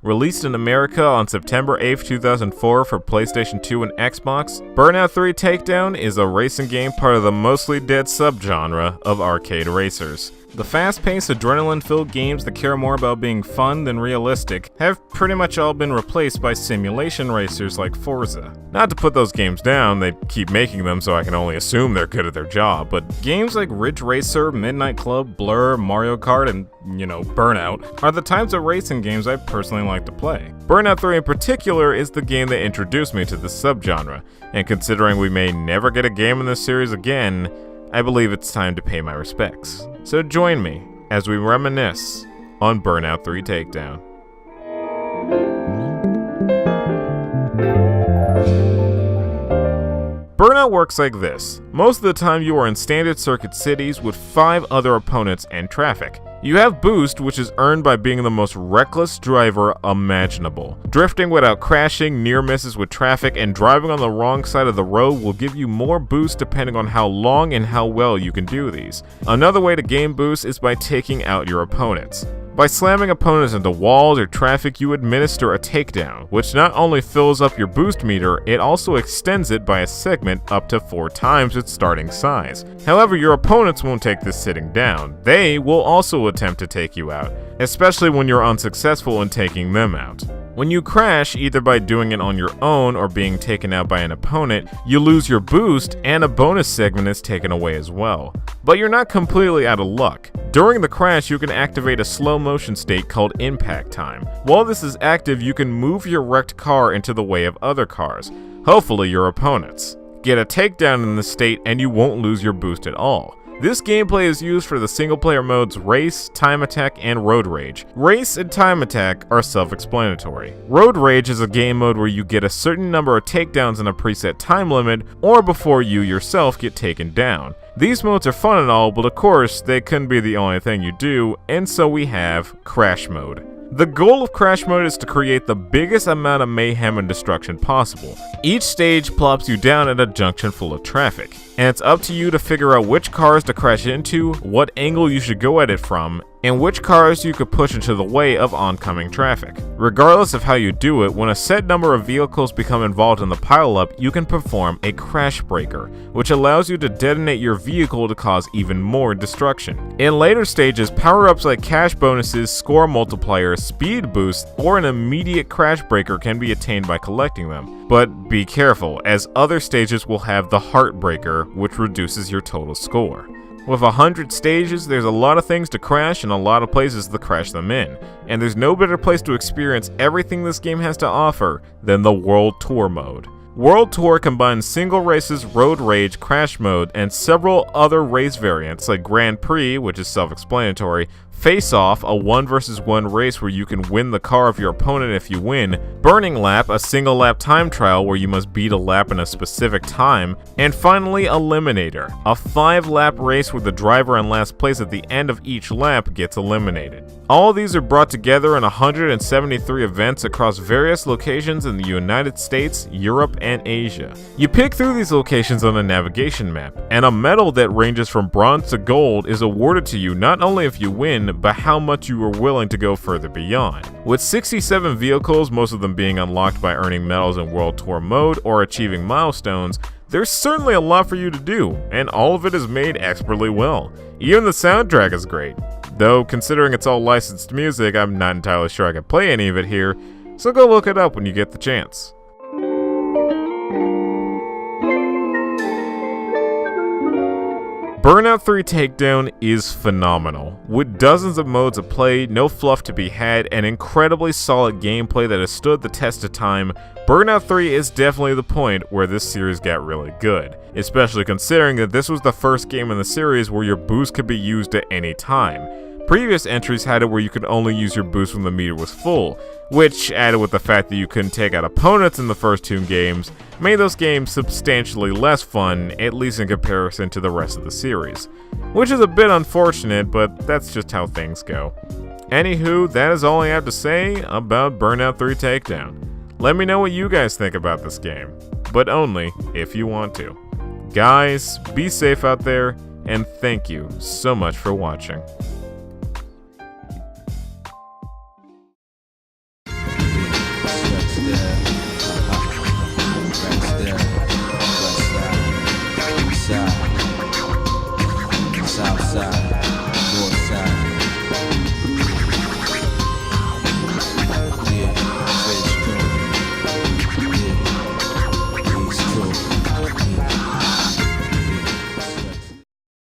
Released in America on September 8, 2004 for PlayStation 2 and Xbox, Burnout 3 Takedown is a racing game part of the mostly dead subgenre of arcade racers. The fast-paced, adrenaline-filled games that care more about being fun than realistic have pretty much all been replaced by simulation racers like Forza. Not to put those games down, they keep making them so I can only assume they're good at their job, but games like Ridge Racer, Midnight Club, Blur, Mario Kart, and, Burnout are the types of racing games I personally like to play. Burnout 3 in particular is the game that introduced me to this subgenre, and considering we may never get a game in this series again, I believe it's time to pay my respects. So join me as we reminisce on Burnout 3 Takedown. Burnout works like this. Most of the time you are in standard circuit cities with 5 other opponents and traffic. You have boost, which is earned by being the most reckless driver imaginable. Drifting without crashing, near misses with traffic, and driving on the wrong side of the road will give you more boost depending on how long and how well you can do these. Another way to gain boost is by taking out your opponents. By slamming opponents into walls or traffic, you administer a takedown, which not only fills up your boost meter, it also extends it by a segment up to 4 times its starting size. However, your opponents won't take this sitting down. They will also attempt to take you out, especially when you're unsuccessful in taking them out. When you crash, either by doing it on your own or being taken out by an opponent, you lose your boost and a bonus segment is taken away as well. But you're not completely out of luck. During the crash, you can activate a slow motion state called impact time. While this is active, you can move your wrecked car into the way of other cars, hopefully your opponents. Get a takedown in this state and you won't lose your boost at all. This gameplay is used for the single-player modes Race, Time Attack, and Road Rage. Race and Time Attack are self-explanatory. Road Rage is a game mode where you get a certain number of takedowns in a preset time limit, or before you yourself get taken down. These modes are fun and all, but of course, they couldn't be the only thing you do, and so we have Crash Mode. The goal of Crash Mode is to create the biggest amount of mayhem and destruction possible. Each stage plops you down at a junction full of traffic, and it's up to you to figure out which cars to crash into, what angle you should go at it from, and which cars you could push into the way of oncoming traffic. Regardless of how you do it, when a set number of vehicles become involved in the pileup, you can perform a crash breaker, which allows you to detonate your vehicle to cause even more destruction. In later stages, power-ups like cash bonuses, score multipliers, speed boosts, or an immediate crash breaker can be attained by collecting them. But be careful, as other stages will have the Heartbreaker, which reduces your total score. With 100 stages, there's a lot of things to crash and a lot of places to crash them in, and there's no better place to experience everything this game has to offer than the World Tour mode. World Tour combines single races, road rage, crash mode, and several other race variants like Grand Prix, which is self-explanatory, Face Off, a 1 vs 1 race where you can win the car of your opponent if you win, Burning Lap, a single lap time trial where you must beat a lap in a specific time, and finally Eliminator, a 5-lap race where the driver in last place at the end of each lap gets eliminated. All of these are brought together in 173 events across various locations in the United States, Europe, and Asia. You pick through these locations on a navigation map, and a medal that ranges from bronze to gold is awarded to you not only if you win, but how much you were willing to go further beyond. With 67 vehicles, most of them being unlocked by earning medals in World Tour mode or achieving milestones, there's certainly a lot for you to do, and all of it is made expertly well. Even the soundtrack is great. Though, considering it's all licensed music, I'm not entirely sure I can play any of it here, so go look it up when you get the chance. Burnout 3 Takedown is phenomenal. With dozens of modes of play, no fluff to be had, and incredibly solid gameplay that has stood the test of time, Burnout 3 is definitely the point where this series got really good, especially considering that this was the first game in the series where your boost could be used at any time. Previous entries had it where you could only use your boost when the meter was full, which, added with the fact that you couldn't take out opponents in the first 2 games, made those games substantially less fun, at least in comparison to the rest of the series. Which is a bit unfortunate, but that's just how things go. Anywho, that is all I have to say about Burnout 3 Takedown. Let me know what you guys think about this game, but only if you want to. Guys, be safe out there, and thank you so much for watching.